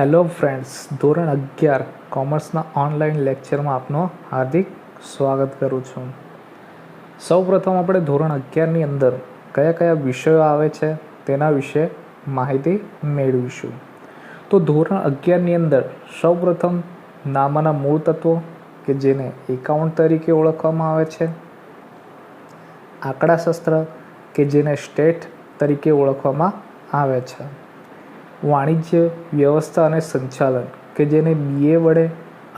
Hello friends, ધોરણ 11 કોમર્સના online લેક્ચરમાં આપનું હાર્દિક સ્વાગત કરું છું. સૌપ્રથમ આપણે ધોરણ 11ની અંદર કયા કયા વિષયો આવે છે તેના વિશે માહિતી મેળવીશું. તો ધોરણ 11ની અંદર સૌપ્રથમ નામાના મૂળ તત્વો કે જેને એકાઉન્ટ તરીકે ઓળખવામાં આવે છે, આંકડાશાસ્ત્ર કે જેને સ્ટેટ તરીકે ઓળખવામાં આવે છે, વાણિજ્ય વ્યવસ્થા અને સંચાલન કે જેને BA વડે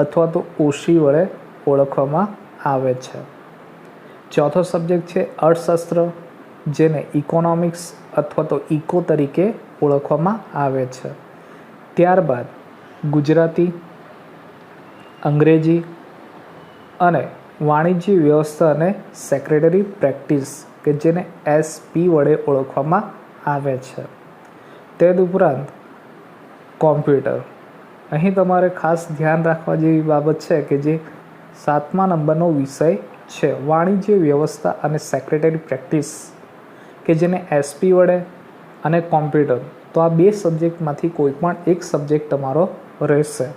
અથવા તો OC વડે ઓળખવામાં આવે છે. ચોથો સબ્જેક્ટ છે અર્થશાસ્ત્ર, જેને ઇકોનોમિક્સ અથવા તો ઇકો તરીકે ઓળખવામાં આવે છે. ત્યારબાદ ગુજરાતી, અંગ્રેજી અને વાણિજ્ય વ્યવસ્થા અને સેક્રેટરી પ્રેક્ટિસ કે જેને SP વડે ઓળખવામાં આવે છે. તે ઉપરાંત કોમ્પ્યુટર. અહીં તમારે ખાસ ધ્યાન રાખવા જેવી બાબત છે કે જે 7મા નંબરનો વિષય છે વાણિજ્ય વ્યવસ્થા અને સેક્રેટરી પ્રેક્ટિસ કે જેને SP વડે અને કોમ્પ્યુટર. તો આ બે સબ્જેક્ટમાંથી કોઈ પણ એક સબ્જેક્ટ તમારો રહેશે.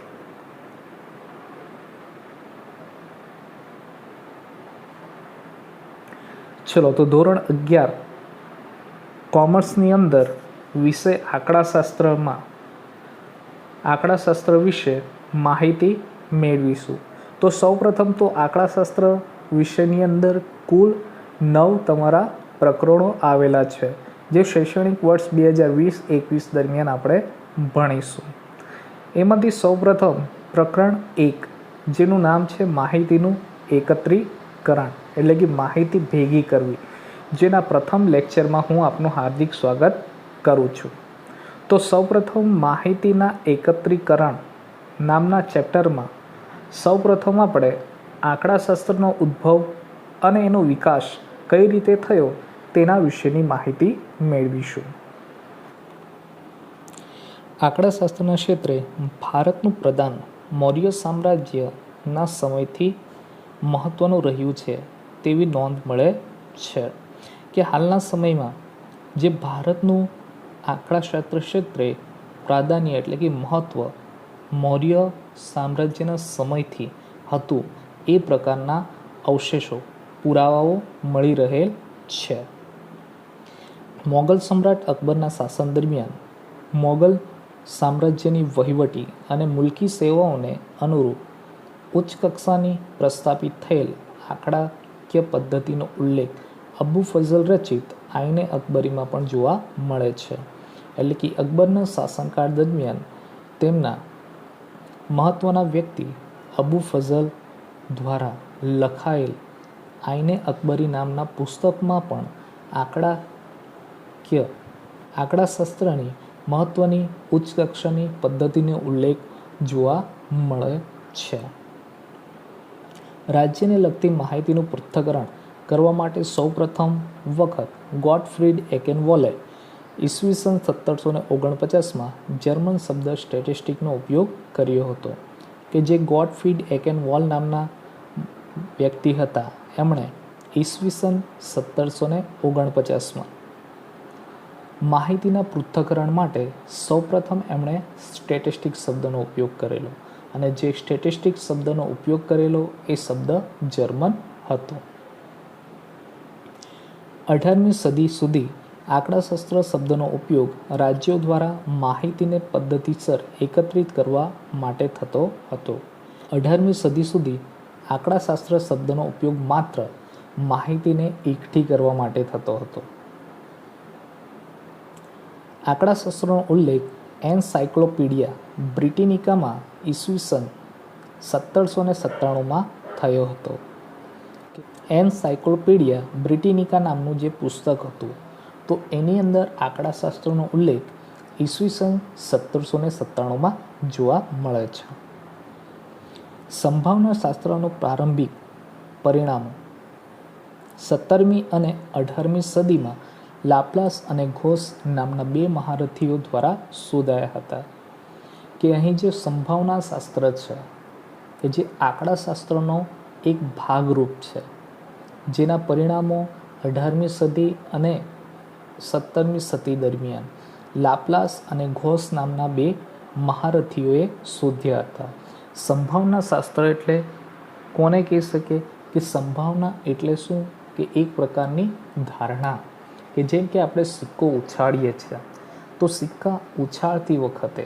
ચલો, તો ધોરણ 11 કોમર્સની અંદર વિષય આંકડાશાસ્ત્રમાં આંકડાશાસ્ત્ર વિશે માહિતી મેળવીશું. તો સૌપ્રથમ તો આંકડાશાસ્ત્ર વિષયની અંદર કુલ 9 તમારા પ્રકરણો આવેલા છે, જે શૈક્ષણિક વર્ષ 2020-21 દરમિયાન આપણે ભણીશું. એમાંથી સૌપ્રથમ પ્રકરણ 1, જેનું નામ છે માહિતીનું એકત્રીકરણ, એટલે કે માહિતી ભેગી કરવી, જેના પ્રથમ લેક્ચરમાં હું આપનું હાર્દિક સ્વાગત કરું છું. તો સૌપ્રથમ માહિતીના એકત્રીકરણ નામના ચેપ્ટરમાં સૌપ્રથમ આપણે આંકડાશાસ્ત્રનો ઉદ્ભવ અને એનો વિકાસ કઈ રીતે થયો તેના વિશેની માહિતી મેળવીશું. આંકડાશાસ્ત્રના ક્ષેત્રે ભારતનું પ્રદાન મૌર્ય સામ્રાજ્યના સમયથી મહત્વનું રહ્યું છે તેવી નોંધ મળે છે કે હાલના સમયમાં જે ભારતનું આંકડાશાસ્ત્ર ક્ષેત્રે પ્રાધાન્ય એટલે કે મહત્વ મૌર્ય સામ્રાજ્યના સમયથી હતું એ પ્રકારના અવશેષો, પુરાવાઓ મળી રહેલ છે. મોગલ સમ્રાટ અકબરના શાસન દરમિયાન મોગલ સામ્રાજ્યની વહીવટી અને મુલકી સેવાઓને અનુરૂપ ઉચ્ચ કક્ષાની પ્રસ્થાપિત થયેલ આંકડાકીય પદ્ધતિનો ઉલ્લેખ અબુ ફઝલ રચિત આઈને અકબરીમાં પણ જોવા મળે છે. એટલે કે અકબરના શાસનકાળ દરમિયાન તેમના મહત્વના વ્યક્તિ અબુ ફઝલ દ્વારા લખાયેલ આઈને અકબરી નામના પુસ્તકમાં પણ આંકડાશાસ્ત્રની મહત્વની ઉચ્ચ કક્ષાની પદ્ધતિનો ઉલ્લેખ જોવા મળે છે. રાજ્યને લગતી માહિતીનું પૃથ્થકરણ કરવા માટે સૌપ્રથમ વખત ગોટફ્રીડ એકેનવોલે ઈસવીસન 1749માં જર્મન શબ્દ સ્ટેટિસ્ટિકનો ઉપયોગ કર્યો હતો, કે જે ગોટફ્રીડ એકેનવોલ નામના વ્યક્તિ હતા. એમણે ઈસવીસન 1749માં માહિતીના પૃથ્થકરણ માટે સૌપ્રથમ એમણે સ્ટેટિસ્ટિક શબ્દનો ઉપયોગ કરેલો, અને જે સ્ટેટિસ્ટિક શબ્દનો ઉપયોગ કરેલો એ શબ્દ જર્મન હતો. 18મી સદી સુધી આંકડાશાસ્ત્ર શબ્દનો ઉપયોગ રાજ્યો દ્વારા માહિતીને પદ્ધતિસર એકત્રિત કરવા માટે થતો હતો. 18મી સદી સુધી આંકડાશાસ્ત્ર શબ્દનો ઉપયોગ માત્ર માહિતીને એકઠી કરવા માટે થતો હતો. આંકડાશાસ્ત્રનો ઉલ્લેખ એનસાયક્લોપીડિયા બ્રિટાનિકામાં ઈસવીસન 1797માં થયો હતો. એનસાયક્લોપીડિયા બ્રિટાનિકા નામનું જે પુસ્તક હતું, તો એની અંદર આંકડાશાસ્ત્રનો ઉલ્લેખ ઈસવીસન 1797માં જોવા મળે છે. સંભાવના શાસ્ત્રનો પ્રારંભિક પરિણામો 17મી અને 18મી સદીમાં લાપ્લાસ અને ગોસ નામના બે મહારથીઓ દ્વારા શોધાયા હતા. કે અહીં જે સંભાવના શાસ્ત્ર છે કે જે આંકડાશાસ્ત્રનો એક ભાગરૂપ છે, જેના પરિણામો 18મી સદી અને 17મી સદી દરમિયાન લાપ્લાસ અને ગોસ નામના બે મહારથીઓએ શોધ્યા હતા. સંભાવના શાસ્ત્ર એટલે કોને કહી શકે કે સંભાવના એટલે શું કે એક પ્રકારની ધારણા કે જેમ કે આપણે સિક્કો ઉછાળીએ છીએ તો સિક્કા ઉછાળતી વખતે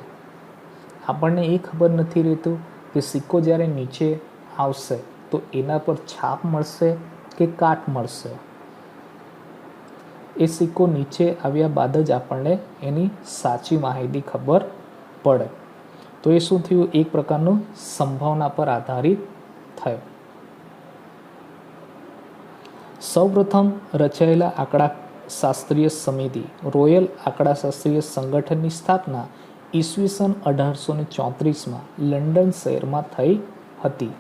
આપણને એ ખબર નથી રહેતું કે સિક્કો જ્યારે નીચે આવશે તો એના પર છાપ મળશે કે કાટ મળશે. એ સિક્કો નીચે આવ્યા બાદ જ આપણને એની સાચી માહિતી ખબર પડે. તો એ શું થયું? એક પ્રકારનું સંભાવના પર આધારિત થયું. સૌપ્રથમ રચાયેલા આંકડાશાસ્ત્રીય સમિતિ રોયલ આંકડાશાસ્ત્રીય સંગઠનની સ્થાપના ઈસવીસન 1834માં લંડન શહેરમાં થઈ હતી.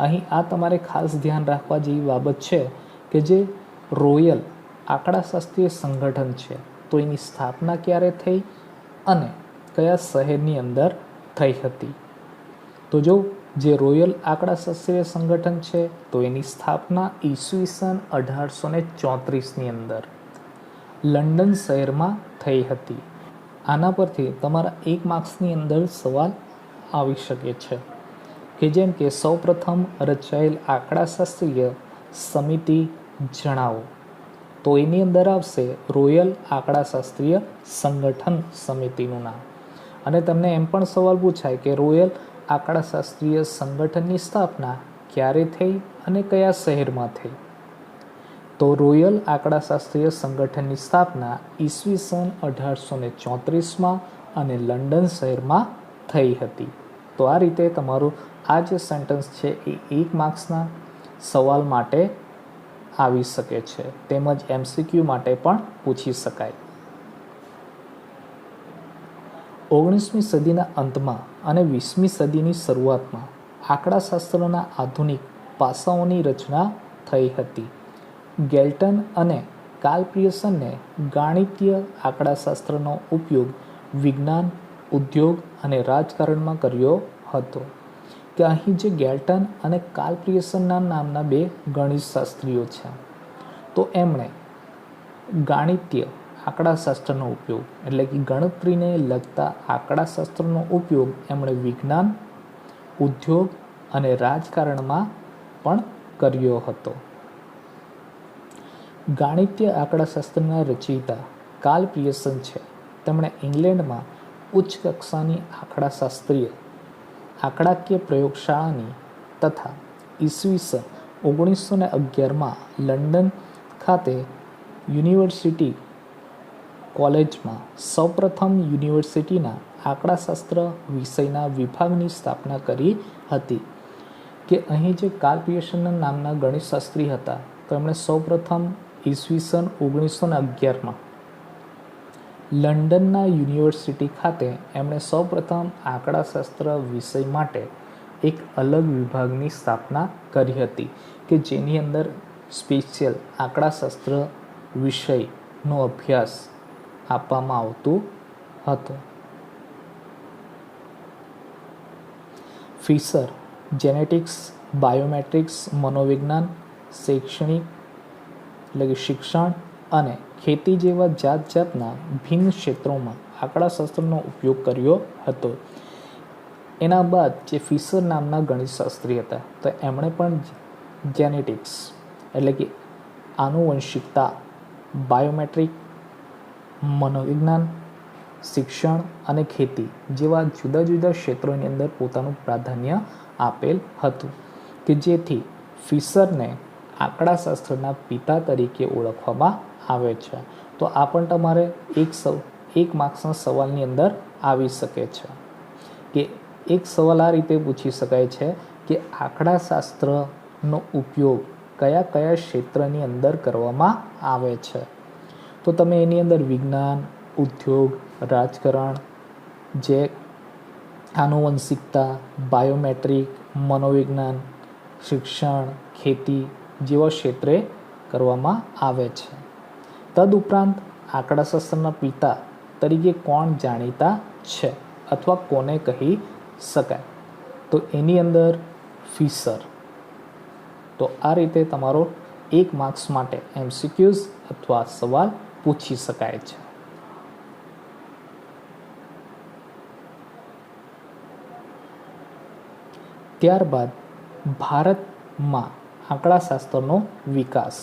અહીં આ તમારે ખાસ ધ્યાન રાખવા જેવી બાબત છે કે જે રોયલ આંકડાશાસ્ત્રીય સંગઠન છે તો એની સ્થાપના ક્યારે થઈ અને કયા શહેરની અંદર થઈ હતી. તો જો જે રોયલ આંકડાશાસ્ત્રીય સંગઠન છે તો એની સ્થાપના ઈસવીસન 1834ની અંદર લંડન શહેરમાં થઈ હતી. આના પરથી તમારા 1 માર્ક્સની અંદર સવાલ આવી શકે છે કે જેમ કે સૌપ્રથમ રચાયેલ આંકડાશાસ્ત્રીય સમિતિ જણાવો. તો એની અંદર આવશે રોયલ આંકડાશાસ્ત્રીય સંગઠન સમિતિનું નામ. અને તમને એમ પણ સવાલ પૂછાય કે રોયલ આંકડાશાસ્ત્રીય સંગઠનની સ્થાપના ક્યારે થઈ અને કયા શહેરમાં થઈ. તો રોયલ આંકડાશાસ્ત્રીય સંગઠનની સ્થાપના ઈસવીસન 1834માં અને લંડન શહેરમાં થઈ હતી. તો આ રીતે તમારું આ જે સેન્ટેન્સ છે એ 1 માર્ક્સના સવાલ માટે આવી શકે છે તેમજ MCQ માટે પણ પૂછી શકાય. 19મી સદીના અંતમાં અને 20મી સદીની શરૂઆતમાં આંકડાશાસ્ત્રના આધુનિક પાસાઓની રચના થઈ હતી. ગેલ્ટન અને કાર્લ પિયર્સને ગાણિતીય આંકડાશાસ્ત્રનો ઉપયોગ વિજ્ઞાન, ઉદ્યોગ અને રાજકારણમાં કર્યો હતો. કે અહીં જે ગેલ્ટન અને કાર્લ પિયર્સનના નામના 2 ગણિતશાસ્ત્રીઓ છે તો એમણે ગાણિતીય આંકડાશાસ્ત્રનો ઉપયોગ એટલે કે ગણતરીને લગતા આંકડાશાસ્ત્રનો ઉપયોગ એમણે વિજ્ઞાન, ઉદ્યોગ અને રાજકારણમાં પણ કર્યો હતો. ગાણિતીય આંકડાશાસ્ત્રના રચયિતા કાર્લ પિયર્સન છે. તેમણે ઇંગ્લેન્ડમાં ઉચ્ચ કક્ષાની આંકડાશાસ્ત્રીય આંકડાકીય પ્રયોગશાળાની તથા ઈસવીસન 1911માં લંડન ખાતે યુનિવર્સિટી કોલેજમાં સૌપ્રથમ યુનિવર્સિટીના આંકડાશાસ્ત્ર વિષયના વિભાગની સ્થાપના કરી હતી. કે અહીં જે કાર્લ પિયર્સન નામના ગણિતશાસ્ત્રી હતા તો એમણે સૌપ્રથમ ઈસવીસન 1911માં લંડનના યુનિવર્સિટી ખાતે એમણે સૌપ્રથમ આંકડાશાસ્ત્ર વિષય માટે એક અલગ વિભાગની સ્થાપના કરી હતી કે જેની અંદર સ્પેશિયલ આંકડાશાસ્ત્ર વિષયનો અભ્યાસ આપવામાં આવતું હતું. ફિશર જેનેટિક્સ, બાયોમેટ્રિક્સ, મનોવિજ્ઞાન, શૈક્ષણિક એટલે કે શિક્ષણ અને ખેતી જેવા જાતના ભિન્ન ક્ષેત્રોમાં આંકડાશાસ્ત્રનો ઉપયોગ કર્યો હતો. એના બાદ જે ફિશર નામના ગણિતશાસ્ત્રી હતા તો એમણે પણ જેનેટિક્સ એટલે કે આનુવંશિકતા, બાયોમેટ્રિક, મનોવિજ્ઞાન, શિક્ષણ અને ખેતી જેવા જુદા જુદા ક્ષેત્રોની અંદર પોતાનું પ્રાધાન્ય આપેલ હતું કે જેથી ફિશરને આંકડાશાસ્ત્રના પિતા તરીકે ઓળખવામાં આવે છે. તો આ પણ તમારે 1 માર્ક્સના સવાલની અંદર આવી શકે છે કે એક સવાલ આ રીતે પૂછી શકાય છે કે આંકડાશાસ્ત્રનો ઉપયોગ કયા કયા ક્ષેત્રની અંદર કરવામાં આવે છે. તો તમે એની અંદર વિજ્ઞાન, ઉદ્યોગ, રાજકારણ, જે આનુવંશિકતા, બાયોમેટ્રિક, મનોવિજ્ઞાન, શિક્ષણ, ખેતી જેવા ક્ષેત્રે કરવામાં આવે છે. તદુપરાંત આંકડાશાસ્ત્રના પિતા તરીકે કોણ જાણીતા છે અથવા કોને કહી શકાય? તો એની અંદર ફિશર. તો આ રીતે તમારો 1 માર્ક્સ માટે MCQs અથવા સવાલ પૂછી શકાય છે. ત્યારબાદ ભારતમાં આંકડાશાસ્ત્રનો વિકાસ.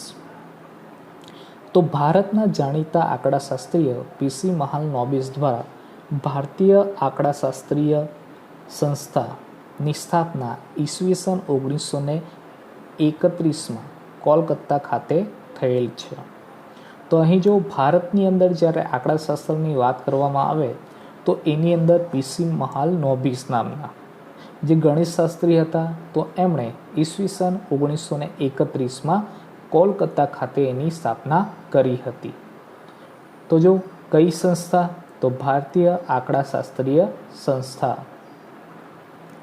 તો ભારતના જાણીતા આંકડાશાસ્ત્રીય પીસી મહાલનોબિસ દ્વારા ભારતીય આંકડાશાસ્ત્રીય સંસ્થાની સ્થાપના ઈસવીસન 1931માં કોલકાતા ખાતે થયેલ છે. તો અહીં જો ભારતની અંદર જ્યારે આંકડાશાસ્ત્રની વાત કરવામાં આવે તો એની અંદર પીસી મહાલનોબિસ નામના જે ગણિતશાસ્ત્રી હતા, તો એમણે ઈસવીસન 1931માં કોલકાતા ખાતે એની સ્થાપના કરી હતી. તો જો કઈ સંસ્થા? તો ભારતીય આંકડાશાસ્ત્રીય સંસ્થા.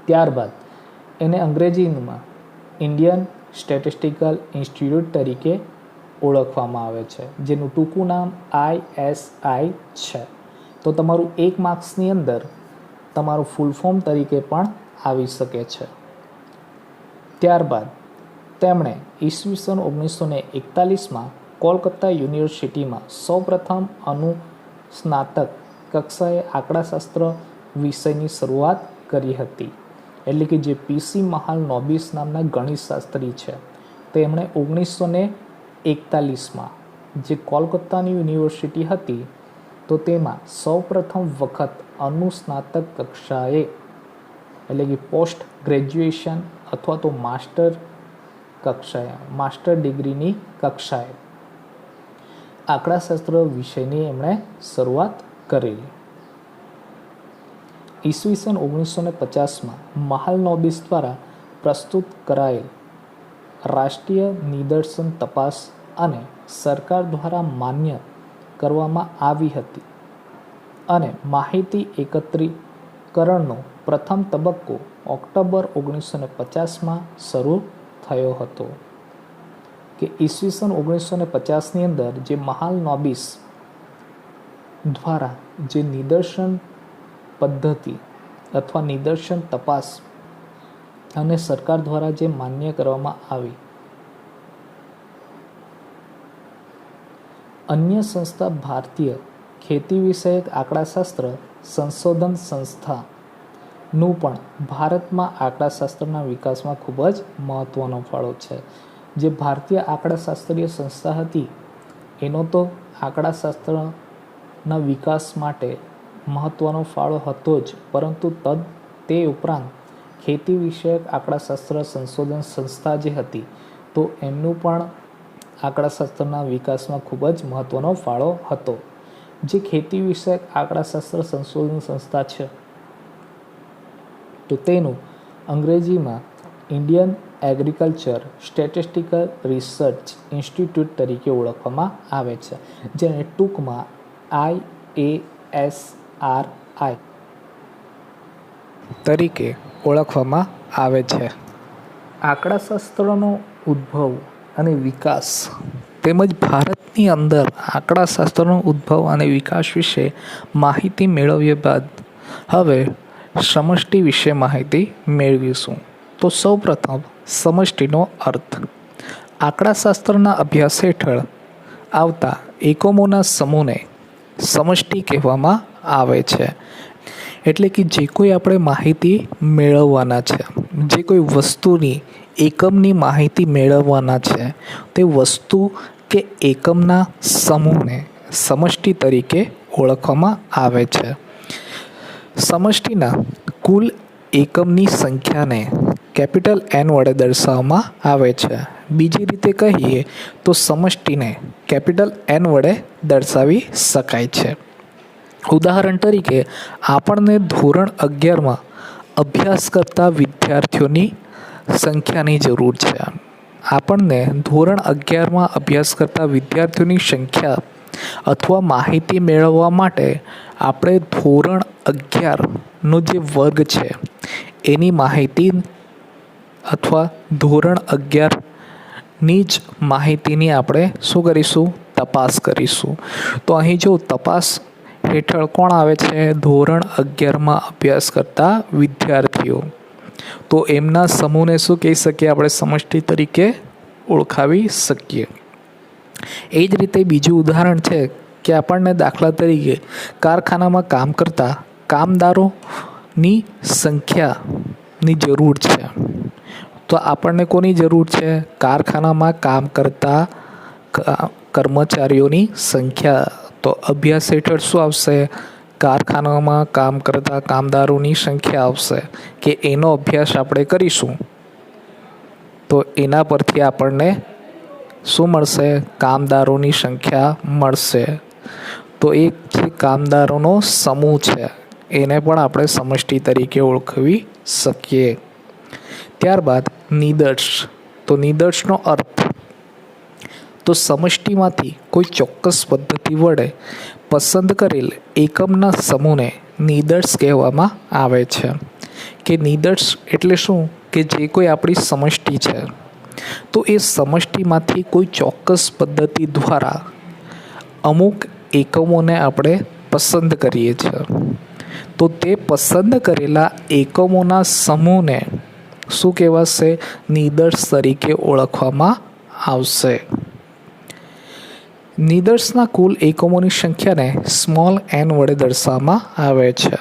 ત્યારબાદ એને અંગ્રેજીમાં ઇન્ડિયન સ્ટેટિસ્ટિકલ ઇન્સ્ટિટ્યૂટ તરીકે ઓળખવામાં આવે છે, જેનું ટૂંકું નામ ISI છે. તો તમારું 1 માર્ક્સની અંદર તમારું ફૂલ ફોર્મ તરીકે પણ આવી શકે છે. ત્યારબાદ તેમણે ઈસવીસન 1941માં કોલકાતા યુનિવર્સિટીમાં સૌપ્રથમ અનુસ્નાતક કક્ષાએ આંકડાશાસ્ત્ર વિષયની શરૂઆત કરી હતી. એટલે કે જે પીસી મહાલનોબિસ નામના ગણિતશાસ્ત્રી છે, તેમણે 1941માં જે કોલકાતાની યુનિવર્સિટી હતી, તો તેમાં સૌપ્રથમ વખત અનુસ્નાતક કક્ષાએ એટલે કે પોસ્ટ ગ્રેજ્યુએશન અથવા તો માસ્ટર ડિગ્રીની કક્ષાએ આંકડાશાસ્ત્ર વિષયની એમણે શરૂઆત કરેલી. ઈસવીસન 1950માં મહાલનોબિસ દ્વારા પ્રસ્તુત કરાયેલ રાષ્ટ્રીય નિદર્શન તપાસ અને સરકાર દ્વારા માન્ય કરવામાં આવી હતી અને માહિતી એકત્રીકરણનો પ્રથમ તબક્કો ઓક્ટોબર 1950માં શરૂ થયો હતો. કે ઈસવીસન 1950ની અંદર જે મહાલનોબિસ દ્વારા જે નિદર્શન પદ્ધતિ અથવા નિદર્શન તપાસ અને સરકાર દ્વારા જે માન્ય કરવામાં આવી, અન્ય સંસ્થા ભારતીય ખેતી વિષયક આંકડાશાસ્ત્ર સંશોધન સંસ્થાનું પણ ભારતમાં આંકડાશાસ્ત્રના વિકાસમાં ખૂબ જ મહત્ત્વનો ફાળો છે. જે ભારતીય આંકડાશાસ્ત્રીય સંસ્થા હતી એનો તો આંકડાશાસ્ત્રના વિકાસ માટે મહત્ત્વનો ફાળો હતો જ, પરંતુ તે ઉપરાંત ખેતી વિષયક આંકડાશાસ્ત્ર સંશોધન સંસ્થા જે હતી, તો એમનું પણ આંકડાશાસ્ત્રના વિકાસમાં ખૂબ જ મહત્ત્વનો ફાળો હતો. જે ખેતી વિષયક આંકડાશાસ્ત્ર સંશોધન સંસ્થા છે, તો તેનું અંગ્રેજીમાં Indian agriculture statistical research institute તરીકે ઓળખવામાં આવે છે, જેને ટૂંકમાં IASRI તરીકે ઓળખવામાં આવે છે. આંકડાશાસ્ત્રનો ઉદ્ભવ અને વિકાસ તેમજ ભારતની અંદર આંકડાશાસ્ત્રનો ઉદ્ભવ અને વિકાસ વિશે માહિતી મેળવ્યા બાદ હવે સમષ્ટિ વિશે માહિતી મેળવીશું. તો સૌપ્રથમ સમષ્ટિનો અર્થ. આંકડાશાસ્ત્રના અભ્યાસ હેઠળ આવતા એકમોના સમૂહને સમષ્ટિ કહેવામાં આવે છે. એટલે કે જે કોઈ આપણે માહિતી મેળવવાના છે, જે કોઈ વસ્તુની એકમની માહિતી મેળવવાના છે, તે વસ્તુ કે એકમના સમૂહને સમષ્ટિ તરીકે ઓળખવામાં આવે છે. સમષ્ટિના કુલ એકમની સંખ્યાને કેપિટલ N વડે દર્શાવવામાં આવે છે. બીજી રીતે કહીએ તો સમષ્ટિને કેપિટલ N વડે દર્શાવી શકાય છે. ઉદાહરણ તરીકે આપણને ધોરણ 11માં અભ્યાસ કરતા વિદ્યાર્થીઓની સંખ્યાની જરૂર છે. આપણને ધોરણ 11માં અભ્યાસ કરતા વિદ્યાર્થીઓની સંખ્યા અથવા માહિતી મેળવવા માટે આપણે ધોરણ 11નો જે વર્ગ છે એની માહિતી અથવા ધોરણ 11ની જ માહિતીની આપણે શું કરીશું? તપાસ કરીશું. તો અહીં જો તપાસ હેઠળ કોણ આવે છે? ધોરણ 11માં અભ્યાસ કરતા વિદ્યાર્થીઓ. તો એમના સમૂહને શું કહી શકીએ? આપણે સમષ્ટિ તરીકે ઓળખાવી શકીએ. એ જ રીતે બીજું ઉદાહરણ છે કે આપણને દાખલા તરીકે કારખાનામાં કામ કરતા કામદારોની સંખ્યા ની જરૂર છે. તો આપણને કોની જરૂર છે? કારખાનામાં કામ કરતા કર્મચારીઓની સંખ્યા. તો અભ્યાસ હેઠળ શું આવશે? કારખાનામાં કામ કરતા કામદારોની સંખ્યા આવશે કે એનો અભ્યાસ આપણે કરીશું. તો એના પરથી આપણને શું મળશે? કામદારોની સંખ્યા મળશે. તો એક જે કામદારોનો સમૂહ છે એને પણ આપણે સમષ્ટિ તરીકે ઓળખવી શકીએ. ત્યારબાદ નિદર્શ. તો નિદર્શનો અર્થ, તો સમષ્ટિમાંથી કોઈ ચોક્કસ પદ્ધતિ વડે પસંદ કરેલ એકમના સમૂહને નિદર્શ કહેવામાં આવે છે. કે નિદર્શ એટલે શું? કે જે કોઈ આપણી સમષ્ટિ છે તો એ સમષ્ટિમાંથી કોઈ ચોક્કસ પદ્ધતિ દ્વારા અમુક એકમોને આપણે પસંદ કરીએ છીએ. તો તે પસંદ કરેલા એકમોના સમૂહને શું કહેવાશે? નિદર્શ તરીકે ઓળખવામાં આવશે. નિદર્શના કુલ એકમોની સંખ્યાને સ્મોલ n વડે દર્શાવવામાં આવે છે.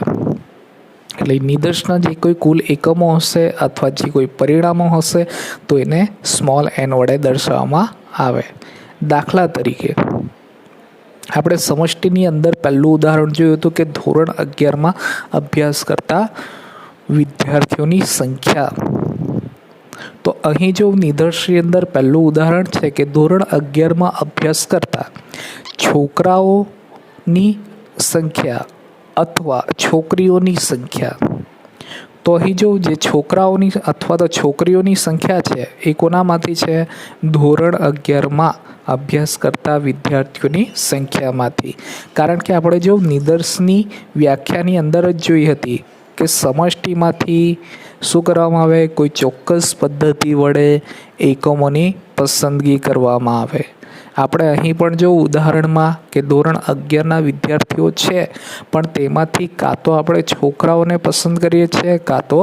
એટલે નિદર્શના જે કોઈ કુલ એકમો હશે અથવા જે કોઈ પરિણામો હશે તો એને સ્મોલ n વડે દર્શાવવામાં આવે. દાખલા તરીકે આપણે સમષ્ટિની અંદર પહેલું ઉદાહરણ જોયું હતું કે ધોરણ 11માં અભ્યાસ કરતા વિદ્યાર્થીઓની સંખ્યા. તો અહીં જો નિદર્શની અંદર પહેલું ઉદાહરણ છે કે ધોરણ 11માં અભ્યાસ કરતા છોકરાઓની સંખ્યા અથવા છોકરીઓની સંખ્યા. તો અહીં જો જે છોકરાઓની અથવા તો છોકરીઓની સંખ્યા છે એ કોનામાંથી છે? ધોરણ 11માં અભ્યાસ કરતા વિદ્યાર્થીઓની સંખ્યામાંથી. કારણ કે આપણે જો નિદર્શની વ્યાખ્યાની અંદર જ જોઈ હતી કે સમષ્ટિમાંથી શું કરવામાં આવે? કોઈ ચોક્કસ પદ્ધતિ વડે એકમોની પસંદગી કરવામાં આવે. આપણે અહીં પણ જો ઉદાહરણમાં કે ધોરણ 11ના વિદ્યાર્થીઓ છે પણ તેમાંથી કાં તો આપણે છોકરાઓને પસંદ કરીએ છીએ કાં તો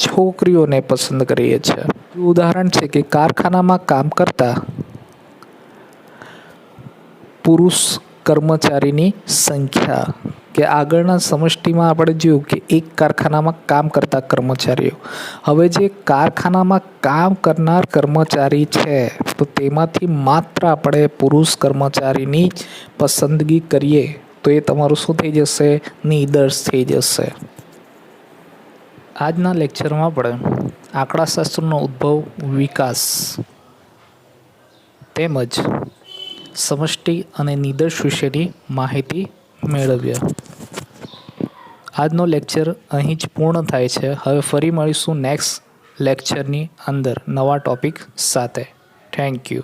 છોકરીઓને પસંદ કરીએ છીએ. ઉદાહરણ છે કે કારખાનામાં કામ કરતા પુરુષ કર્મચારીની સંખ્યા. કે આગળના સમષ્ટિમાં આપણે જોયું કે એક કારખાનામાં કામ કરતા કર્મચારીઓ. હવે જે કારખાનામાં કામ કરનાર કર્મચારી છે તો તેમાંથી માત્ર આપણે પુરુષ કર્મચારીની જ પસંદગી કરીએ તો એ તમારું શું થઈ જશે? નિદર્શ થઈ જશે. આજના લેક્ચરમાં આપણે આંકડાશાસ્ત્રનો ઉદ્ભવ, વિકાસ તેમજ સમષ્ટિ અને નિદર્શ વિશેની માહિતી મેળવ્યા. આજનો લેક્ચર અહીં જ પૂર્ણ થાય છે. હવે ફરી મળીશું નેક્સ્ટ લેક્ચરની અંદર નવા ટોપિક સાથે. Thank you.